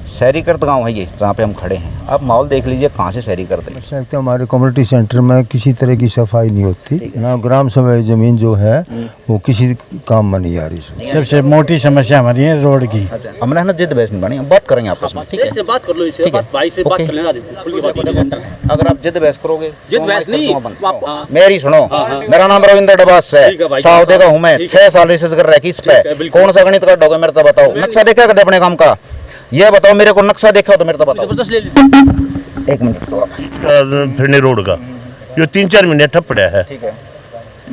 शहरीकृत गांव है ये जहाँ पे हम खड़े हैं। आप माहौल देख लीजिए कहाँ से शहरीकृत है। सकते हमारे कम्युनिटी सेंटर में किसी तरह की सफाई नहीं होती, ना ग्राम सभा ज़मीन जो है वो किसी काम में नहीं आ रही। सबसे मोटी समस्या हमारी है रोड की। हमने है ना जिद बहस नहीं बनी, हम बात करेंगे आपस में, ठीक है? इससे बात कर लो, इससे बात भाई से बात कर लेना, खुल के बात। अगर आप जिद बहस करोगे, जिद बहस नहीं, मेरी सुनो, मेरा नाम रविंद्र डबास है, साउदे का हूँ मैं, 6 साल रिसर्च कर रहा है किस पे, कौन सा गणित का डॉक्यूमेंट मेरे तो बताओ, नक्शा देखा कदे अपने काम का, ये बताओ मेरे को, नक्शा देखा तो मेरे तो बताओ। एक मिनट फिरने रोड का ये 3-4 महीने ठप पड़ा है, ठीक है?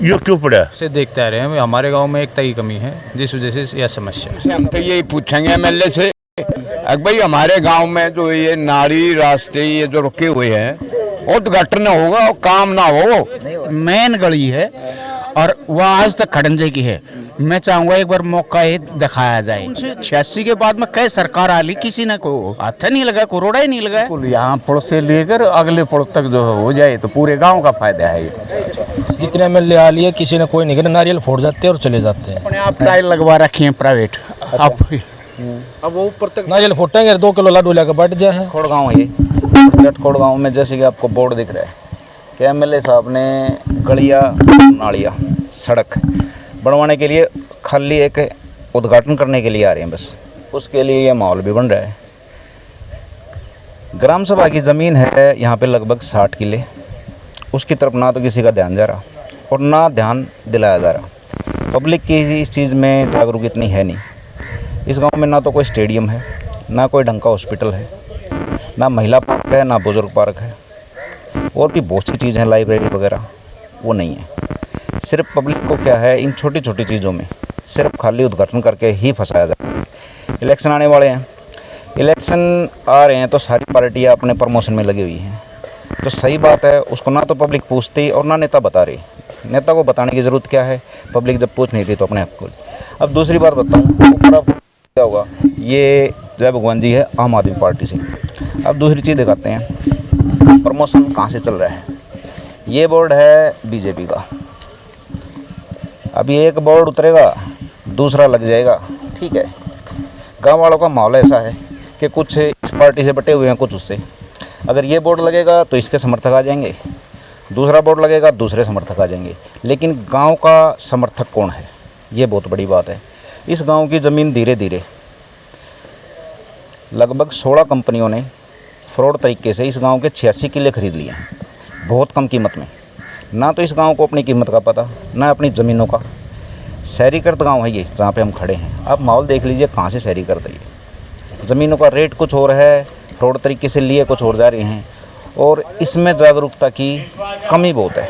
ये क्यों पड़ा से देखते आ रहे हैं हमारे गांव में एकता की कमी है, जिस वजह से यह समस्या। हम तो यही पूछेंगे एमएलए से, अगर भाई हमारे गांव में जो ये नाली रास्ते ये जो रुके हुए हैं उद्घाटन होगा और काम ना हो। मेन गली है और वह आज तक खड़ंजे की है। मैं चाहूंगा एक बार मौका ही दिखाया जाए। 86 के बाद में कई सरकार आ ली, किसी ने को हाथ नहीं लगा, करोड़ा ही नहीं लगा। यहाँ पुल से लेकर अगले पुल तक जो हो जाए तो पूरे गांव का फायदा है। जितने एमएलए आ लिए किसी ने कोई नहीं करे, नारियल फोड़ जाते हैं और चले जाते हैं। अपने आप टाइल लगवा रखी है प्राइवेट। अब वो ऊपर तक नारियल फोटेंगे, 2 किलो लड्डू लेकर बैठ जाए। खोड़ गाँव है ये, जटखोड़ गाँव में जैसे कि आपको बोर्ड दिख रहा है कि एमएलए साहब ने गलियाँ नालियाँ सड़क बनवाने के लिए खाली एक उद्घाटन करने के लिए आ रहे हैं, बस उसके लिए ये माहौल भी बन रहा है। ग्राम सभा की ज़मीन है यहाँ पे लगभग 60 किले, उसकी तरफ ना तो किसी का ध्यान जा रहा और ना ध्यान दिलाया जा रहा। पब्लिक की इस चीज़ में जागरूक इतनी है नहीं। इस गांव में ना तो कोई स्टेडियम है, ना कोई ढंग का हॉस्पिटल है, ना महिला पार्क है, ना बुजुर्ग पार्क है, और भी बहुत सी चीज़ें हैं, लाइब्रेरी वगैरह वो नहीं है। सिर्फ पब्लिक को क्या है, इन छोटी छोटी चीज़ों में सिर्फ खाली उद्घाटन करके ही फंसाया जाता है। इलेक्शन आने वाले हैं, इलेक्शन आ रहे हैं तो सारी पार्टियां अपने प्रमोशन में लगी हुई हैं, तो सही बात है, उसको ना तो पब्लिक पूछती और ना नेता बता रही। नेता को बताने की ज़रूरत क्या है, पब्लिक जब पूछ नहीं थी तो अपने हक को। अब दूसरी बात बताऊँ, ऊपर आप क्या होगा, ये जय भगवान जी है आम आदमी पार्टी से। अब दूसरी चीज़ दिखाते हैं, प्रमोशन कहाँ से चल रहा है। ये बोर्ड है बीजेपी का, अभी एक बोर्ड उतरेगा दूसरा लग जाएगा, ठीक है? गांव वालों का माहौल ऐसा है कि कुछ इस पार्टी से बटे हुए हैं, कुछ उससे। अगर ये बोर्ड लगेगा तो इसके समर्थक आ जाएंगे, दूसरा बोर्ड लगेगा दूसरे समर्थक आ जाएंगे, लेकिन गांव का समर्थक कौन है, ये बहुत बड़ी बात है। इस गांव की ज़मीन धीरे धीरे लगभग 16 कंपनियों ने फ्रॉड तरीके से इस गांव के 86 किले खरीद लिए हैं, बहुत कम कीमत में। ना तो इस गांव को अपनी कीमत का पता, ना अपनी ज़मीनों का। शहरीकृत गांव है ये जहाँ पे हम खड़े हैं। आप माहौल देख लीजिए कहाँ से शहरीकृत है ये। ज़मीनों का रेट कुछ और है, फ्रॉड तरीके से लिए कुछ और जा रहे हैं, और इसमें जागरूकता की कमी बहुत है।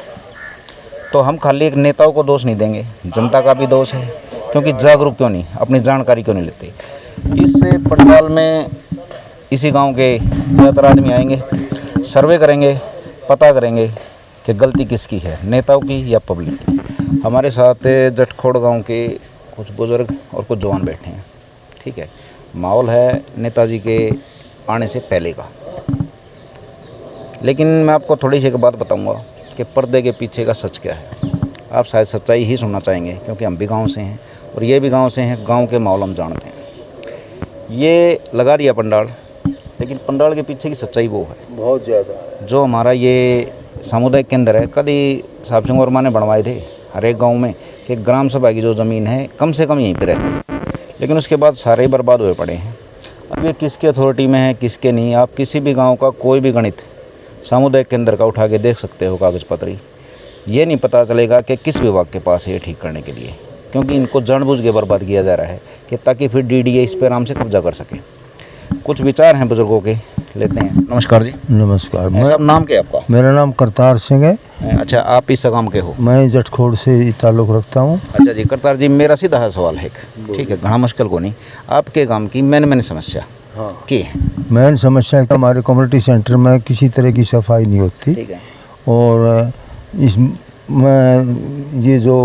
तो हम खाली एक नेताओं को दोष नहीं देंगे, जनता का भी दोष है, क्योंकि जागरूक क्यों नहीं, अपनी जानकारी क्यों नहीं लेते। इससे पंडाल में इसी गांव के ज़्यादातर आदमी आएंगे, सर्वे करेंगे, पता करेंगे कि गलती किसकी है, नेताओं की या पब्लिक की। हमारे साथ जटखोड़ गांव के कुछ बुज़ुर्ग और कुछ जवान बैठे हैं, ठीक है? माहौल है नेताजी के आने से पहले का, लेकिन मैं आपको थोड़ी सी एक बात बताऊंगा कि पर्दे के पीछे का सच क्या है। आप शायद सच्चाई ही सुनना चाहेंगे, क्योंकि हम भी गांव से हैं और ये भी गांव से हैं, गांव के माहौल हम जानते हैं। ये लगा दिया पंडाल, लेकिन पंडाल के पीछे की सच्चाई वो है बहुत ज़्यादा। जो हमारा ये सामुदायिक केंद्र है, कभी साहब सिंह वर्मा ने बनवाए थे हर एक गांव में कि ग्राम सभा की जो ज़मीन है कम से कम यहीं पे रहती है, लेकिन उसके बाद सारे ही बर्बाद हुए पड़े हैं। अब ये किसके अथॉरिटी में है, किसके नहीं। आप किसी भी गांव का कोई भी गणित सामुदायिक केंद्र का उठा के देख सकते हो, कागज़ पत्री, ये नहीं पता चलेगा कि किस विभाग के पास है ये ठीक करने के लिए, क्योंकि इनको जानबूझ के बर्बाद किया जा रहा है कि ताकि फिर डीडीए इस पर आराम से कब्जा कर सके। कुछ विचार हैं बुजुर्गों के, लेते हैं। नमस्कार जी। नमस्कार। मेरा नाम क्या है आपका? मेरा नाम करतार सिंह है। अच्छा, आप इस गांव के हो? मैं जटखोड़ से ताल्लुक़ रखता हूँ। अच्छा जी, करतार जी, मेरा सीधा सवाल है, ठीक है, घना मुश्किल को नहीं। आपके गांव की मैंने समस्या की है? मेन समस्या है कि हमारे कम्युनिटी सेंटर में किसी तरह की सफाई नहीं होती, ठीक है। और इसमें ये जो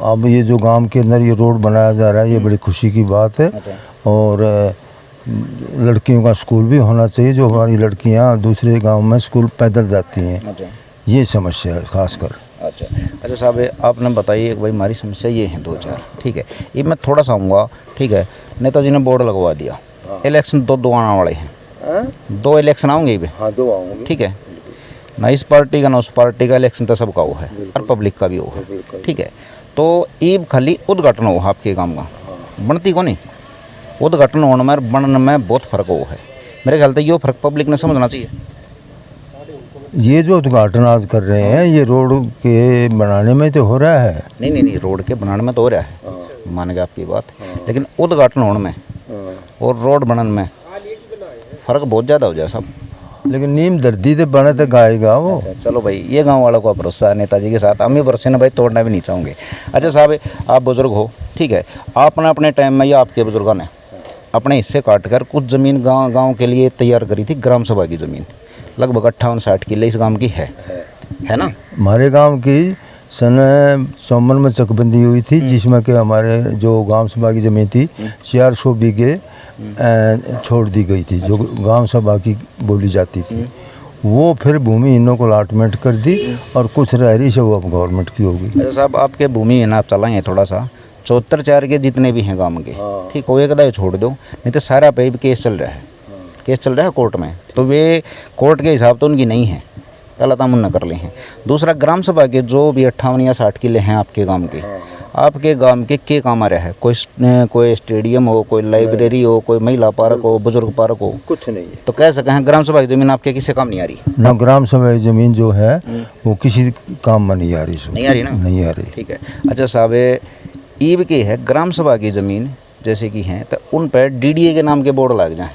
अब ये जो गांव के अंदर ये रोड बनाया जा रहा है, ये बड़ी खुशी की बात है। और लड़कियों का स्कूल भी होना चाहिए, जो हमारी लड़कियां दूसरे गांव में स्कूल पैदल जाती हैं, ये समस्या है खासकर। अच्छा साहब, आपने बताइए कि भाई हमारी समस्या ये है 2-4, ठीक है। ये मैं थोड़ा सा आऊँगा, ठीक है। नेताजी ने बोर्ड लगवा दिया, इलेक्शन दो आने वाले हैं, दो इलेक्शन आएंगे भी। हाँ, दो आऊँगे। ठीक है ना, इस पार्टी का ना उस पार्टी का इलेक्शन तो सबका वो है और पब्लिक का भी वो है। ठीक है, तो ईब खाली उद्घाटन हो आपके काम का, बनती को नहीं उद्घाटन होने में और बनने में बहुत फ़र्क हो है। मेरे ख्याल से ये फ़र्क पब्लिक ने समझना चाहिए। ये जो उद्घाटन आज कर रहे हैं ये रोड के बनाने में तो हो रहा है। नहीं, रोड के बनाने में तो हो रहा है, मान गया आपकी बात, लेकिन उद्घाटन होने में और रोड बनाने में फ़र्क बहुत ज़्यादा हो जाए सब। लेकिन नीम दर्दी तो बने तो गाएगा वो। चलो भाई, ये गांव वालों का भरोसा है नेताजी के साथ, हम भी भरोसे ना भाई तोड़ना भी नहीं चाहोगे। अच्छा साहब, आप बुजुर्ग हो, ठीक है, आपने अपने टाइम में या आपके बुजुर्गों ने अपने हिस्से काट कर कुछ ज़मीन गांव के लिए तैयार करी थी, ग्राम सभा की ज़मीन लगभग 58-60 किले इस गांव की है ना। हमारे गांव की सन 54 में चकबंदी हुई थी, जिसमें कि हमारे जो गांव सभा की ज़मीन थी 400 बीघे छोड़ दी गई थी, जो गांव सभा की बोली जाती थी। वो फिर भूमिहीनों को अलॉटमेंट कर दी और कुछ रह रही से वो अब गवर्नमेंट की होगी। अच्छा साहब, आपके भूमिहीन आप चलाएँ थोड़ा सा, 74 के जितने भी हैं गांव के, ठीक हो, एक दाई छोड़ दो, नहीं तो सारा पे भी केस चल रहा है, केस चल रहा है कोर्ट में, तो वे कोर्ट के हिसाब तो उनकी नहीं है, पहला तामुन न कर ले हैं। दूसरा, ग्राम सभा के जो भी 58 या 60 किले हैं आपके गांव के, आपके गांव के काम आ रहा है? कोई स्टेडियम हो, कोई लाइब्रेरी हो, कोई महिला पार्क हो, बुजुर्ग पार्क हो, कुछ नहीं है। तो कह सकें हैं ग्राम सभा की ज़मीन आपके किसी काम नहीं आ रही ना ग्राम सभा की ज़मीन जो है वो किसी काम में नहीं आ रही। नहीं आ रही ना, नहीं आ रही। ठीक है। अच्छा साहब, ईब के है ग्राम सभा की ज़मीन जैसे कि हैं, तो उन पर DDA के नाम के बोर्ड लग जाएँ।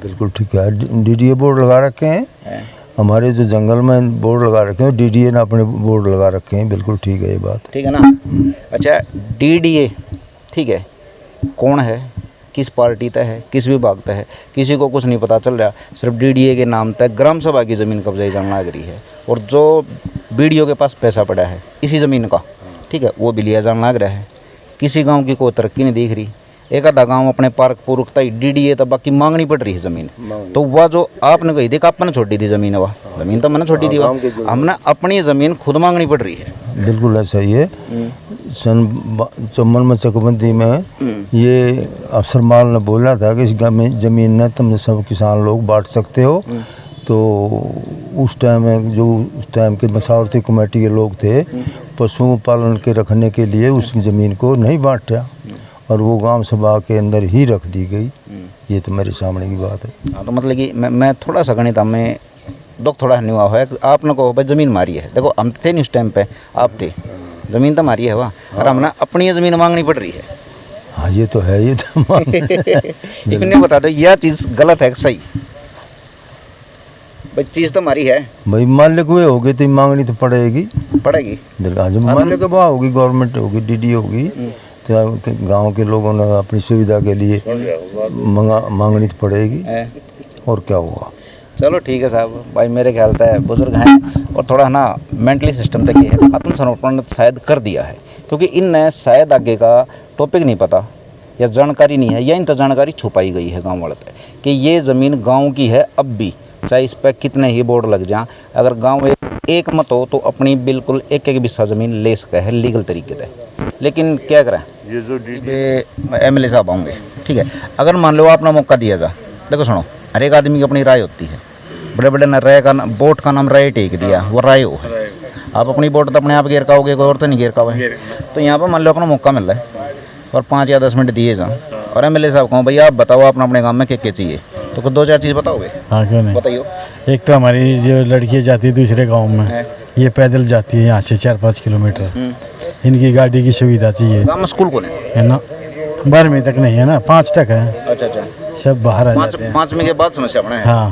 बिल्कुल ठीक है, DDA बोर्ड लगा रखे हैं। हमारे जो जंगल में बोर्ड लगा रखे हैं DDA ने अपने बोर्ड लगा रखे हैं। बिल्कुल ठीक है ये बात, ठीक है ना। अच्छा, DDA ठीक है, कौन है, किस पार्टी तय है, किस विभाग तय है, किसी को कुछ नहीं पता चल रहा। सिर्फ DDA के नाम तक ग्राम सभा की ज़मीन कब्जा जान लग रही है, और जो BDO के पास पैसा पड़ा है इसी ज़मीन का, ठीक है, वो भी लिया जान लग रहा है। किसी गांव की कोई तरक्की नहीं दिख रही। एक आधा गांव अपने पार्क पूर्वकता ही DDA तब बाकी मांगनी पड़ रही है ज़मीन। तो वह जो आपने कही देख आपने छोड़ी थी ज़मीन, वह ज़मीन तो मैंने छोड़ी थी, वह हमने अपनी ज़मीन खुद मांगनी पड़ रही है। बिल्कुल ऐसा ही है। सन 54 में चकबंदी में ये अफसर माल ने बोला था कि इस ज़मीन ने तुम सब किसान लोग बांट सकते हो। तो उस टाइम में जो उस टाइम के मसावरती कमेटी के लोग थे, पशु पालन के रखने के लिए उस ज़मीन को नहीं बांटा और वो गांव सभा के अंदर ही रख दी गई। ये तो मेरे सामने की बात है। हाँ, तो मतलब कि मैं थोड़ा सा गणित में दुख थोड़ा नहीं हुआ है। आपने कहो भाई ज़मीन मारी है, देखो हम थे नहीं उस टाइम पे, आप थे, ज़मीन तो मारी है वहाँ, और हमने अपनी ज़मीन मांगनी पड़ रही है। हाँ ये तो है, ये तो इन्हें बता दो यह चीज़ गलत है कि सही, भाई चीज़ तो हमारी है भाई, मालिक हुए होगी तो मांगनी तो पड़ेगी। जब मालिक वहाँ होगी, गवर्नमेंट होगी, DDA होगी, तो गांव के लोगों ने अपनी सुविधा के लिए मांगनी तो पड़ेगी। और क्या हुआ। चलो ठीक है साहब, भाई मेरे ख्याल से बुजुर्ग हैं और थोड़ा ना मेंटली सिस्टम तक है, आत्मसमर्पण शायद कर दिया है, क्योंकि इनने शायद आगे का टॉपिक नहीं पता या जानकारी नहीं है, या इन तो जानकारी छुपाई गई है गाँव वाले तक कि ये ज़मीन गाँव की है अब भी, चाहे इस पर कितने ही बोर्ड लग जाएं। अगर गांव एक मत हो तो अपनी बिल्कुल एक बिस्सा ज़मीन ले सके है लीगल तरीके से। लेकिन क्या करें, ये जो MLA साहब होंगे, ठीक है, अगर मान लो आपने मौका दिया जा, देखो सुनो, हर एक आदमी की अपनी राय होती है। बड़े बड़े ने राय का वोट का नाम राय टेक दिया, वो राय हो है। आप अपनी वोट तो अपने आप घेर काओगे, कोई और तो नहीं घेर काओगे। तो यहाँ पर मान लो अपना मौका मिल रहा है और 5 या 10 मिनट दिए जा, और MLA साहब कहूँ भैया आप बताओ आपने अपने गाँव में क्या क्या चाहिए, तो कुछ 2-4 चीज़ बताओगे? हाँ क्यों नहीं, बताइए। एक तो हमारी जो लड़कियाँ जाती है दूसरे गांव में, ये पैदल जाती है यहाँ से 4-5 किलोमीटर, इनकी गाड़ी की सुविधा चाहिए। गाँव में स्कूल कौन है ना, 12वीं तक नहीं है ना, 5 तक है। अच्छा, सब बाहर आ जाते हैं। 5वीं के बाद समस्या बना है। हाँ,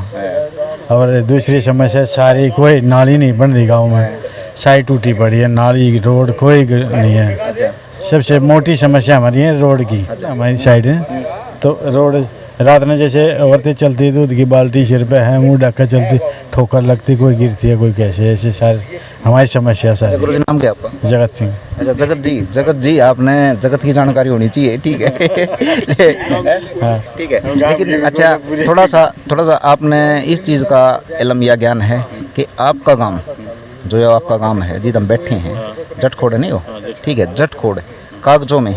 और दूसरी समस्या सारी, कोई नाली नहीं बन रही गाँव में, साइड टूटी पड़ी है, नाली रोड कोई नहीं है। सबसे मोटी समस्या हमारी है रोड की। हमारी साइड है तो रोड रात में जैसे औरतें चलती, दूध की बाल्टी सिर पे है, मुंह ढक कर चलती, ठोकर लगती, कोई गिरती है, कोई कैसे, ऐसे सारे हमारी समस्या सारी। गुरु जी नाम क्या आपका? जगत सिंह। अच्छा जगत जी आपने जगत की जानकारी होनी चाहिए, ठीक है। हाँ ठीक है, लेकिन अच्छा थोड़ा सा आपने इस चीज़ का इल्म या ज्ञान है कि आपका काम जो आपका काम है जिधर हम बैठे हैं, जटखोड़ नहीं हो, ठीक है, जटखोड़ कागजों में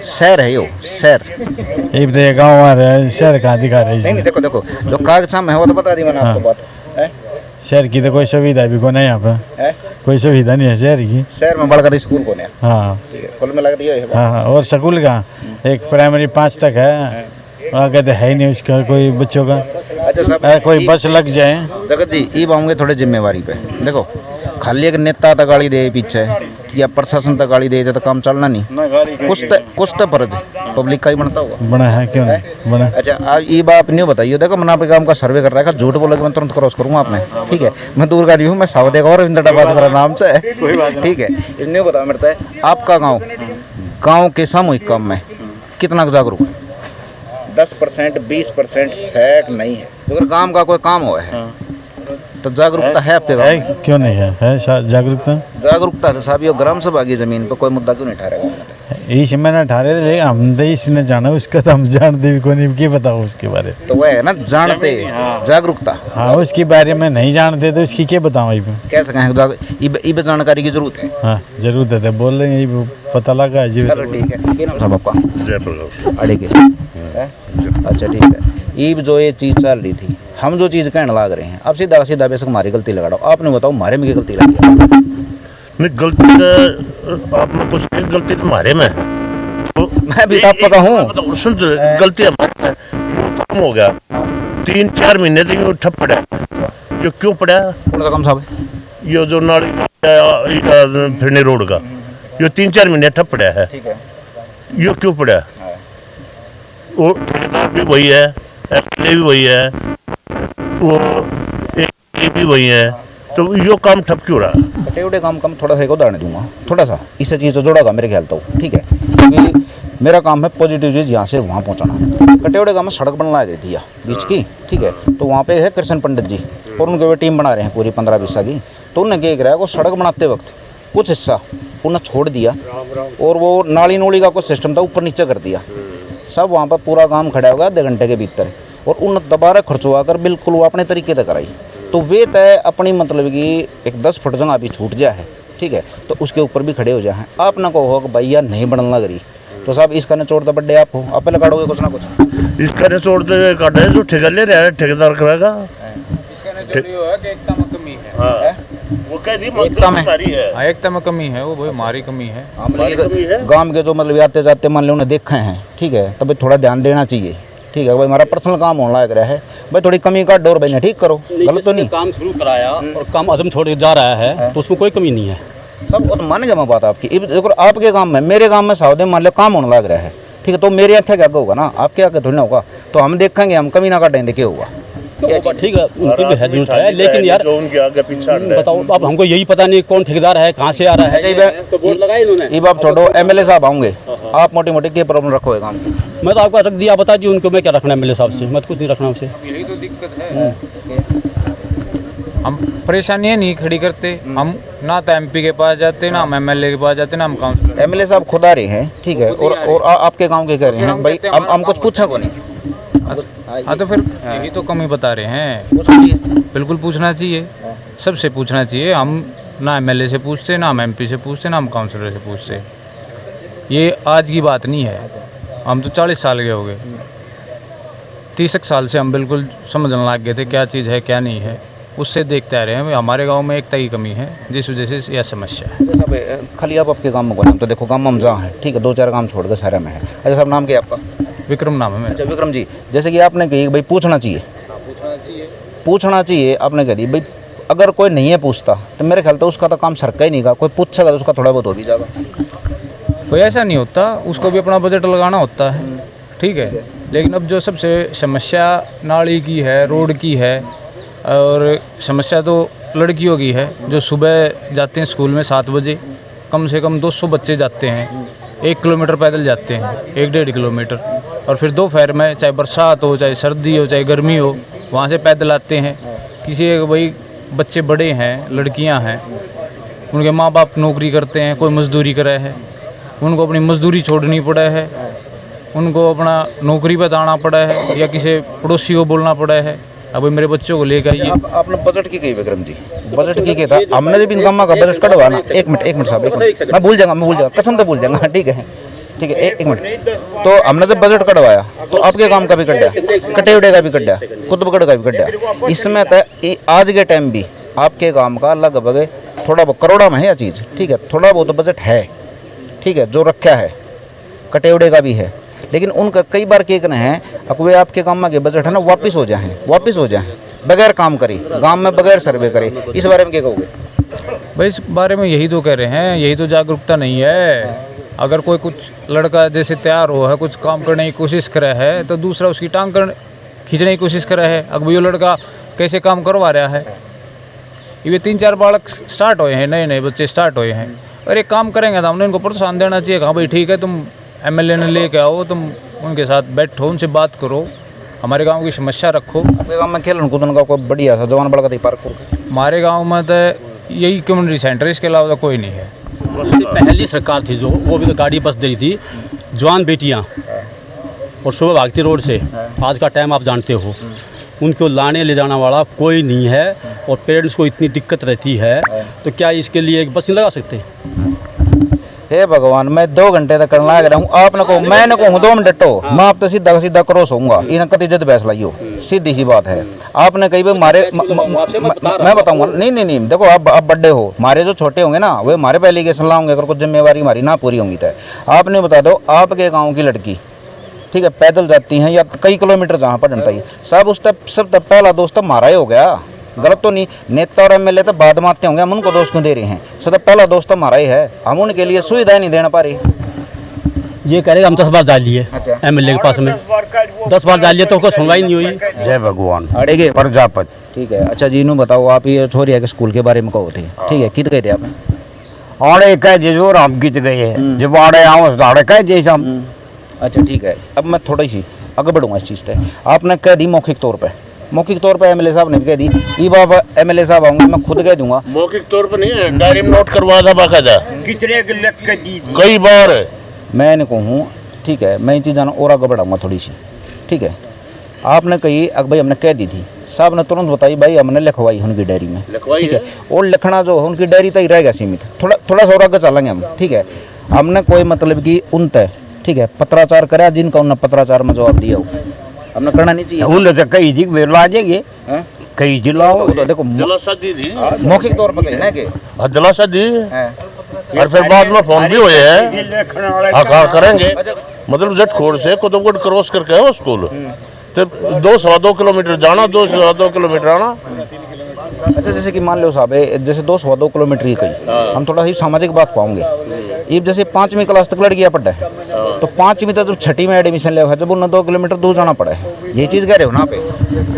शहर है यो, शहर। ये बताइए गाँव आ रहा है, शहर कहाँ दिखा रहे नहीं हैं? देखो देखो, जो कागज सामने है वो तो बता दी मैंने आपको बात है। शहर की तो कोई सुविधा भी कौन है यहाँ पे, है? कोई सुविधा नहीं है शहर की। शहर में बढ़कर स्कूल कौन है? हाँ ठीक है, कुल मिला के ये है। हाँ हाँ, और स्कूल का एक प्राइमरी 5 तक है, आगे तो है ही नहीं उसका कोई बच्चों का। अच्छा साहब, कोई बस लग जाए। जगत जी ये आऊँगे थोड़े जिम्मेवारी पे। देखो खाली एक नेता तक गाड़ी दे पीछे या प्रशासन तक गाड़ी दे तो काम चलना नहीं। कुछ तो फर्ज पब्लिक का ही बनता होगा। बना है क्यों नहीं बना? अच्छा आप ये बात नहीं बताइए। देखो मैंने आपके काम का सर्वे कर रखा है, झूठ बोलोगे मैं तुरंत क्रॉस करूंगा आपने। ठीक है, मैं दूर का नहीं हूँ, मैं साउदे का और रविंद्रनाथ मेरा नाम से है। ठीक है, इन्हें बता मेरे है आपका गाँव के सामूहिक काम में कितना जागरूक है? 10%, 20% सैक नहीं है। अगर गाँव का कोई काम हुआ है तो जागरूकता है आपके गाँव में? क्यों नहीं है जागरूकता? जागरूकता है साहब, ये ग्राम सभा की जमीन पर कोई मुद्दा क्यों नहीं ठहरेगा? इस मैंने ठारे थे, हम तो इसने जाना उसका तो हम जानते भी कोई नहीं, क्या बताओ उसके बारे में? तो वह है ना जानते जागरूकता। हाँ उसके बारे में नहीं जानते तो उसकी क्या बताऊँ? कह सकें जानकारी की जरूरत है। हाँ जरूरत है तो बोल रहे हैं, पता लगा जी। चलो ठीक है, क्या नाम साहब आपका? जयप्रकाश। अड़े के अच्छा ठीक है। ये जो ये चीज़ चल रही थी, हम जो चीज़ कहने लग रहे हैं, अब सीधा सीधा बेशक हमारी गलती लगा दो। आपने बताओ हमारे में क्या गलती लगी? नहीं गलती तो आपने कुछ नहीं, गलती तुम्हारे में है। तो मैं भी तो आपका कहूँ, सुन तो, गलती हमारे में वो काम हो गया। 3-4 महीने तक ठप पड़ा। जो क्यों पड़ा? कौन सा काम साहब? ये जो नाली फिरने रोड का, ये 3-4 महीने ठप पड़ा है। ठीक है, ये क्यों पड़ा? वो ठेकेदार भी वही है, एमएलए भी वही है, वो एक भी वही है, तो यो काम ठप क्यों रहा? कटेवड़े काम का मैं थोड़ा सा एक उदाहरण दूंगा, थोड़ा सा इससे चीज़ से जोड़ागा मेरे ख्याल तो। ठीक है, क्योंकि मेरा काम है पॉजिटिव चीज़ यहाँ से वहाँ पहुँचाना। कटेवड़े गाँव में सड़क बनवा गई थी बीच की। ठीक है, तो वहाँ पे है कृष्ण पंडित जी और उनके वे टीम बना रहे हैं पूरी 15-20 की। तो उन्होंने क्या करा, वो सड़क बनाते वक्त कुछ हिस्सा उन्हें छोड़ दिया और वो नाली नोली का कुछ सिस्टम था ऊपर नीचे कर दिया। सब वहाँ पर पूरा काम खड़ा होगा आधे घंटे के भीतर, और उन दोबारा खर्चवा कर बिल्कुल वो अपने तरीके से कराई। तो वे तय अपनी मतलब कि एक 10 फुट जगह भी छूट जाए है। ठीक है, तो उसके ऊपर भी खड़े हो जाए। आप ना कहो कि भैया नहीं बनना लग रही, तो साहब इसका निचोड़ तो बड्डे आप हो, आप लगाओगे कुछ ना कुछ। इसका निचोड़ तो काटा है जो ठेका ले रहा है, ठेकेदार करेगा। वो कह दी एकता में एकता में कमी है, वो भाई हमारी कमी है। गांव के जो मतलब आते जाते मान लो उन्हें देखे हैं, ठीक है, तब थोड़ा ध्यान देना चाहिए। ठीक है भाई, हमारा पर्सनल काम होने लग रहा है भाई, थोड़ी कमी का डोर भाई ठीक करो, गलत तो नहीं। काम शुरू कराया और काम अदम छोड़ के जा रहा है तो उसमें कोई कमी नहीं है। सब वो तो मान गया मैं बात आपकी। देखो आपके काम में, मेरे काम में सावधे मान लो काम होने लग रहा है। ठीक है, तो मेरी आँखें क्या होगा ना, आपके आगे थोड़ी ना होगा। तो हम देखेंगे, हम कमी ना काटेंगे, क्या होगा? ठीक है, उनकी भी है जरूरत है, लेकिन यार उनके आगे पीछे बताओ, अब हमको यही पता नहीं कौन ठेकेदार है, कहाँ से आ रहा है। तो बोर्ड लगाए इन्होंने। ये बात छोड़ो, एमएलए साहब आऊँगे, आप मोटी मोटी क्या प्रॉब्लम रखोगे काम की? मैं तो आपको रख दिया, बता दी उनको मैं क्या रखना है मेरे हिसाब से, मैं तो कुछ नहीं रखना उसे। यही तो दिक्कत है। हम परेशानियाँ नहीं खड़ी करते, हम ना तो एमपी के पास जाते, ना हम एमएलए के पास जाते, ना हम काउंसिलर। एमएलए साहब खुद आ रहे हैं, ठीक है, और आपके गांव के कह रहे हैं भाई हम कुछ पूछा को नहीं। हाँ तो फिर यही तो कमी बता रहे हैं। पूछना चाहिए, बिल्कुल पूछना चाहिए, सबसे पूछना चाहिए। हम ना एमएलए से पूछते, ना हम एमपी से पूछते, ना हम काउंसिलर से पूछते। ये आज की बात नहीं है, हम तो 40 साल के हो गए। 30 साल से हम बिल्कुल समझने लग गए थे क्या चीज़ है क्या नहीं है, उससे देखते आ रहे हैं। हमारे गांव में एकता की कमी है, जिस वजह से यह समस्या है। अच्छा साहब, खाली आप आपके गांव में बोले, हम तो देखो गांव हम जहाँ हैं, ठीक है, 2-4 गांव छोड़ के शहर में है। अच्छा साहब, नाम क्या है आपका? विक्रम नाम है मेरा। अच्छा विक्रम जी, जैसे कि आपने कही भाई पूछना चाहिए, पूछना चाहिए आपने कह दी भाई, अगर कोई नहीं है पूछता तो मेरे ख्याल तो उसका तो काम सरका ही नहीं का। कोई पूछेगा तो उसका थोड़ा बहुत हो भी जाएगा। कोई ऐसा नहीं होता, उसको भी अपना बजट लगाना होता है, ठीक है। लेकिन अब जो सबसे समस्या नाली की है, रोड की है, और समस्या तो लड़कियों की है, जो सुबह जाते हैं स्कूल में 7 बजे, कम से कम 200 बच्चे जाते हैं, 1 किलोमीटर पैदल जाते हैं, 1-1.5 किलोमीटर, और फिर दोपहर में चाहे बरसात हो, चाहे सर्दी हो, चाहे गर्मी हो, वहाँ से पैदल आते हैं। किसी एक भाई बच्चे बड़े हैं, लड़कियाँ हैं, उनके माँ बाप नौकरी करते हैं, कोई मजदूरी करे है, उनको अपनी मजदूरी छोड़नी पड़ा है, उनको अपना नौकरी पर जाना पड़ा है, या किसी पड़ोसी को बोलना पड़ा है अब मेरे बच्चों को लेकर आइए। आपने बजट की कही विक्रम जी, बजट की क्या था? हमने जब इनकम का बजट कटवा ना, एक मिनट साहब, एक मिनट, मैं भूल जाऊंगा, कसम से भूल जाऊंगा, ठीक है, ठीक है, एक मिनट। तो हमने जब बजट कटवाया तो आपके काम का भी कटा, कटेवड़े का भी कटा, कुतुबगढ़ का भी कटा। इसमें तो आज के टाइम भी आपके काम का लगभग थोड़ा बहुत करोड़ा में है यह चीज़, ठीक है, थोड़ा बहुत बजट है, ठीक है, जो रखा है, कटेवड़े का भी है। लेकिन उनका कई बार क्या कहना है, अब वे आपके काम में के बजट है ना वापस हो जाए बगैर काम करे, गांव में बगैर सर्वे करे। इस बारे में क्या कहोगे? भाई इस बारे में यही तो कह रहे हैं, यही तो जागरूकता नहीं है। अगर कोई कुछ लड़का जैसे तैयार हो है, कुछ काम करने की कोशिश करे है, तो दूसरा उसकी टांग खींचने की कोशिश करे है। अब वो लड़का कैसे काम करवा रहा है, ये 3-4 बालक स्टार्ट हुए हैं, नए बच्चे स्टार्ट हुए हैं। अगर एक काम करेंगे तो हमने उनको प्रोत्साहन देना चाहिए। हाँ भाई ठीक है, तुम एमएलए ने लेके आओ, तुम उनके साथ बैठो, उनसे बात करो, हमारे गांव की समस्या रखो। आपके गांव में खेलन कूदन का कोई बढ़िया सा जवान बड़ा का पार्क? हमारे गांव में तो यही कम्युनिटी सेंटर, इसके अलावा तो कोई नहीं है। उससे पहली सरकार थी जो, वो भी तो गाड़ी बस दे रही थी, जवान बेटियां और सुबह भागती रोड से। आज का टाइम आप जानते हो, उनको लाने ले जाने वाला कोई नहीं है और पेरेंट्स को इतनी दिक्कत रहती है, तो क्या इसके लिए एक बस नहीं लगा सकते? हे भगवान, मैं 2 घंटे तक करने लग रहा हूँ, आपने को मैंने कहूँ 2 मिनट हो, मैं आप तो सीधा क्रॉस होऊंगा, इन्हें कति जद बहस लाइयो, सीधी सी बात है। आपने कही भाई मारे मैं बताऊंगा, नहीं देखो, आप बड़े हो, हमारे जो छोटे होंगे ना वे हमारे पे एलिगेशन लाओगे अगर कुछ जिम्मेवारी हमारी ना पूरी होंगी तो। आपने बता दो, आपके गाँव की लड़की ठीक है पैदल जाती हैं या कई किलोमीटर जहाँ पर डंटा सब उस तक सब तब पहला दोस्त हमारा ही हो गया। गलत तो नहीं, नेता और एमएलए तो बाद में आते होंगे, हम उनको दोष क्यों दे रहे हैं? सब पहला दोस्त हमारा ही है, हम उनके लिए सुविधाएं नहीं देना पा रहे। ये करेगा हम 10 बार जा लिए एमएलए के पास में, 10 बार जा लिए तो उनको सुनवाई नहीं हुई। जय भगवान अड़ेगे प्रजापति। ठीक है, अच्छा जी इन्हों बताओ, आप ये छोरिया के स्कूल के बारे में कहो थे, ठीक है, कित गए थे आप? आड़े कह जो राम गीत गए हैं, जब आड़े आओ आड़े कह जैसे हम। अच्छा ठीक है, अब मैं थोड़ी सी आगे बढ़ूंगा इस चीज़ पे। आपने कह दी मौखिक तौर पे एमएलए साहब ने भी कह दी, ये बाबा एमएलए साहब आऊंगे मैं खुद कह दूंगा। मौखिक तौर पर नहीं है, डायरी में नोट करवा था बाकायदा कितने कई बार। मैं नहीं कहूँ, ठीक है, मैं ये चीज़ जाना और आगे बढ़ाऊंगा थोड़ी सी, ठीक है। आपने कही अब भाई हमने कह दी थी, साहब ने तुरंत बताई भाई हमने लिखवाई उनकी डायरी में, ठीक है, और लिखना जो है उनकी डायरी तक ही रहेगा सीमित, थोड़ा सा और आगे चलेंगे हम, ठीक है। हमने कोई मतलब कि उन तय, ठीक है, पत्राचार करा जिनका उन्होंने पत्राचार में जवाब दिया हो, हमने करना नहीं चाहिए। उन्हें तो कई जी ला देंगे, कई जिलाओ तो देखो दिलासा दी थी, मौखिक तौर पर कहना है कि दिलासा दी और फिर बाद में फोन भी हुए हैं, हाँ करेंगे। मतलब जटखोड़ से कुतुबगढ़ क्रॉस करके है वो स्कूल, तो 2-2.25 किलोमीटर जाना, 2-2.25 किलोमीटर आना। अच्छा जैसे कि मान लो साहब जैसे 2-2.25 किलोमीटर ही कही, हम थोड़ा सी सामाजिक बात पाओगे। ये जैसे 5वीं क्लास तक लड़कियाँ पढ़ा है, तो 5वीं तक जब 6ठी में एडमिशन ले है, जब उन्हें 2 किलोमीटर दूर जाना पड़ा है, यही चीज़ कह रहे हो ना पे?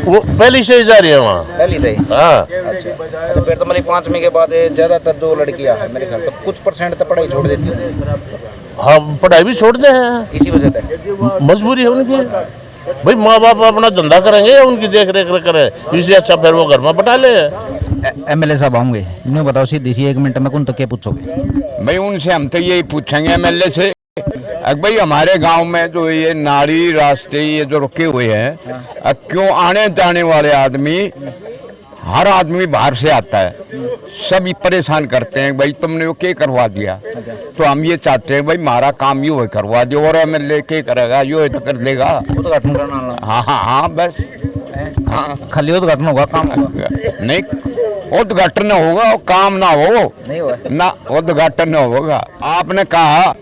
वो पहली से ही जा रही है वहाँ, पहली से ही। हाँ अच्छा फिर तो मतलब 5वीं के बाद ज़्यादातर जो लड़कियाँ हैं मेरे ख्याल तो कुछ परसेंट तो पढ़ाई छोड़ देती है। हाँ पढ़ाई भी छोड़ते हैं, इसी वजह से मजबूरी है उनकी। भाई माँ बाप अपना धंधा करेंगे या उनकी देख रेख करें, इससे अच्छा फिर वो घर में बैठा ले। एमएलए साहब आऊँगे, इन्हें बताओ सीधी सी 1 मिनट में कौन तो क्या पूछोगे? भाई उनसे हम तो यही पूछेंगे एमएलए से, भाई हमारे गांव में जो ये नाली रास्ते ये जो रुके हुए हैं, क्यों आने जाने वाले आदमी, हर आदमी बाहर से आता है, सभी परेशान करते हैं भाई तुमने वो क्या करवा दिया। तो हम ये चाहते हैं भाई हमारा काम यो है करवा दो, और एमएलए क्या करेगा, यो तो कर देगा। उद्घाटन करना, हाँ बस, हाँ खाली उद्घाटन होगा, काम होगा नहीं, उद्घाटन होगा और काम ना हो, नहीं होगा ना उद्घाटन होगा। आपने कहा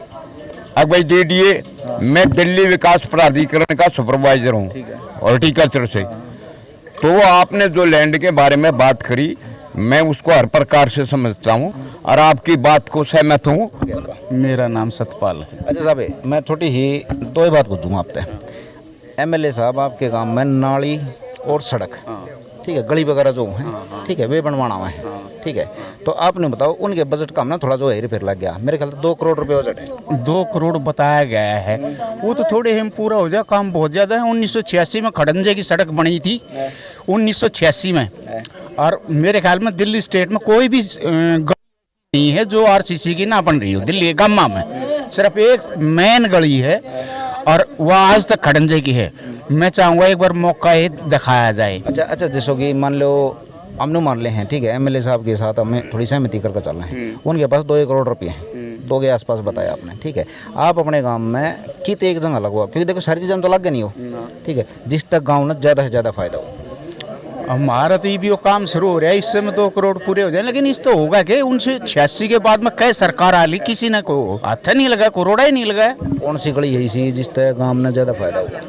अब भाई दे दिए, मैं दिल्ली विकास प्राधिकरण का सुपरवाइजर हूँ हॉर्टिकल्चर से, तो आपने जो लैंड के बारे में बात करी मैं उसको हर प्रकार से समझता हूँ और आपकी बात को सहमत हूँ। मेरा नाम सतपाल है। अच्छा साहब मैं छोटी सी 2 ही बात पूछूँगा आपसे। एमएलए साहब आपके गांव में नाली और सड़क, ठीक है, गली वगैरह जो है, ठीक है, वे बनवाना हुआ है, ठीक है, तो आपने बताओ उनके बजट का ना थोड़ा जो है फिर लग गया, मेरे ख्याल से 2 करोड़ रुपए बजट है। 2 करोड़ बताया गया है, वो तो थोड़े हम पूरा हो जाए, काम बहुत ज़्यादा है। 1986 में खड़ंजे की सड़क बनी थी 1986 में, और मेरे ख्याल में दिल्ली स्टेट में कोई भी नहीं है जो आरसीसी की ना बन रही हो। दिल्ली गम्मा में सिर्फ एक मेन गली है और वह आज तक खड़ंजे की है। मैं चाहूँगा एक बार मौका ये दिखाया जाए। अच्छा जैसो कि मान लो हमने मान ले हैं, ठीक है, एमएलए साहब के साथ हमें थोड़ी सहमति करके चलना है, उनके पास 2 करोड़ रुपये हैं, 2 के आसपास बताया आपने, ठीक है। आप अपने गांव में कित एक जगह लगवा, क्योंकि देखो सारी चीज़ें तो लग गई नहीं हो, ठीक है, जिस तक गांव में ज़्यादा से ज़्यादा फायदा हो। हमारा तो ये भी वो काम शुरू हो रहा है, इससे में 2 करोड़ पूरे हो जाए, लेकिन इस तो होगा कि 1986 के बाद में कई सरकार आ ली, किसी ने को हाथ नहीं लगा, करोड़ा ही नहीं लगा। कौन सी गली है इसी जिस तक गांव में ज़्यादा फायदा होगा?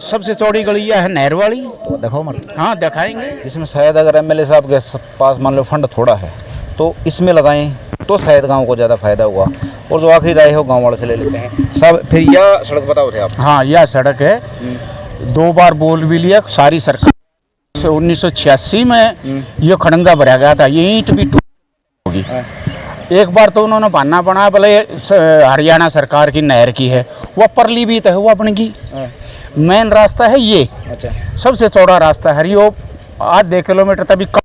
सबसे चौड़ी गली है नहर वाली। तो देखो मत, हाँ दिखाएंगे। जिसमें शायद अगर एमएलए साहब के पास मान लो फंड थोड़ा है तो इसमें लगाएं तो शायद गांव को ज़्यादा फायदा हुआ। और जो आखिरी राय हो गांव वाले से ले लेते हैं साहब। फिर यह सड़क बताओ थे आप? हाँ यह सड़क है, 2 बार बोल भी लिया सारी सरकार। 1986 में ये खड़ंजा भरा गया था, ये ईंट भी होगी। एक बार तो उन्होंने बहाना बनाया भले हरियाणा सरकार की नहर की है, वह परली भी तो है, वो अपनी की मेन रास्ता है ये। अच्छा, सबसे चौड़ा रास्ता है, यो आधे किलोमीटर तभी कम,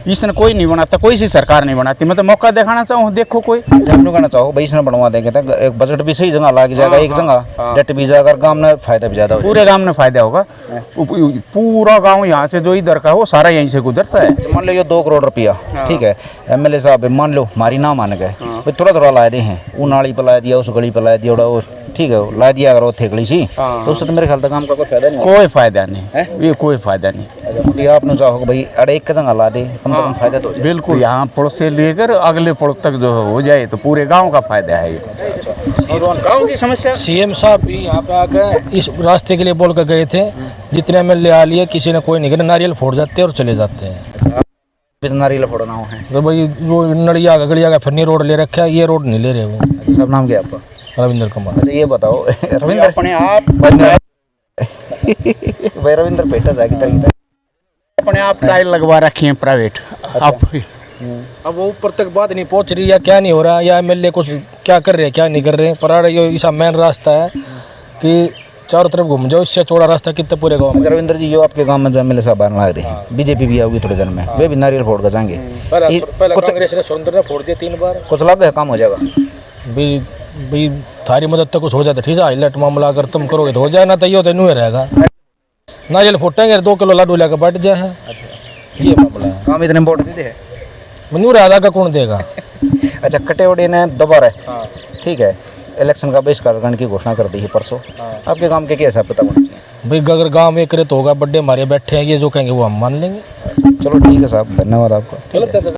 इसने कोई नहीं बनाता, कोई सी सरकार नहीं बनाती। मैं तो मौका दिखाना चाहूँ, देखो कोई आपने कहना चाहो भाई इसने बनवा देंगे तो एक बजट भी सही जगह लग जाएगा, एक जगह डेट भी जाएगा, गांव में फायदा भी ज़्यादा हो। पूरे गांव में फायदा होगा। पूरा गांव यहाँ से जो इधर का है वो सारा यहीं से गुजरता है। तो मान लो ये 2 करोड़ रुपया, ठीक है, एमएलए साहब मान लो हमारी ना मान गए भाई, थोड़ा थोड़ा ला दे हैं, वो नाली पर ला दिया, उस गली पर ला दिया, वो ठीक है ला दिया अगर वो थेगड़ी सी, तो उससे तो मेरे ख्याल तक काम का कोई फायदा नहीं। कोई फायदा नहीं, ये कोई फायदा नहीं। अच्छा, आपने चाहो कि भाई अरे एक जगह ला दे, कम से कम फायदा तो हो जाए। बिल्कुल, यहाँ पुल से लेकर अगले पुल तक जो हो जाए तो पूरे गांव का फायदा है ये। गाँव की समस्या सीएम साहब भी यहाँ पे आकर इस रास्ते के लिए बोल कर गए थे, जितने एमएलए आ लिए किसी ने कोई नहीं करे, नारियल फोड़ जाते हैं और चले जाते हैं। नारियल फोड़ना हो है तो भाई वो नड़िया का गड़िया का फिरनी रोड ले रखा है, ये रोड नहीं ले रहे वो। सब नाम क्या आपका? रविंद्र कुमार। अच्छा ये बताओ रविंद्र अपने आप भाई रविंद्र पेटा जाएगी तरीके अपने आप टाइल लगवा रखी है प्राइवेट। अब वो ऊपर तक बात नहीं पहुंच रही, या क्या नहीं हो रहा, या एमएलए कुछ क्या कर रहे हैं क्या नहीं कर रहे हैं। पर ये ऐसा मेन रास्ता है कि चारों तरफ घूम जाओ, इससे चौड़ा रास्ता कितने पूरे गाँव में। रविंद्र जी, यो आपके गांव में जो एमएलए साहब आने लग रहे हैं, बीजेपी भी आओगी थोड़े दिन में, वे भी नारियल फोड़ कर जाएंगे। पहले कांग्रेस ने सुरेंद्र ने फोड़ दिया 3 बार, कुछ लग गया काम हो जाएगा। भी थारी मदद तक कुछ हो जाता ठीक है, हाईलाइट मामला अगर तुम करोगे तो हो जाए, ना तो ये नहीं रहेगा। नारियल फोटेंगे 2 किलो लड्डू लेकर बैठ जाए, ये मामला है। काम इतने वोट देते हैं मनूर आधा का कौन देगा? अच्छा, कटेवड़ी ने दोबारा ठीक है इलेक्शन का बहिष्कार करने की घोषणा कर दी है परसों। आपके गांव के क्या हिसाब किताब होना चाहिए? भाई अगर गांव में करे तो होगा, बड्डे हमारे बैठे हैं, ये जो कहेंगे वो हम मान लेंगे। चलो ठीक है साहब, धन्यवाद आपका।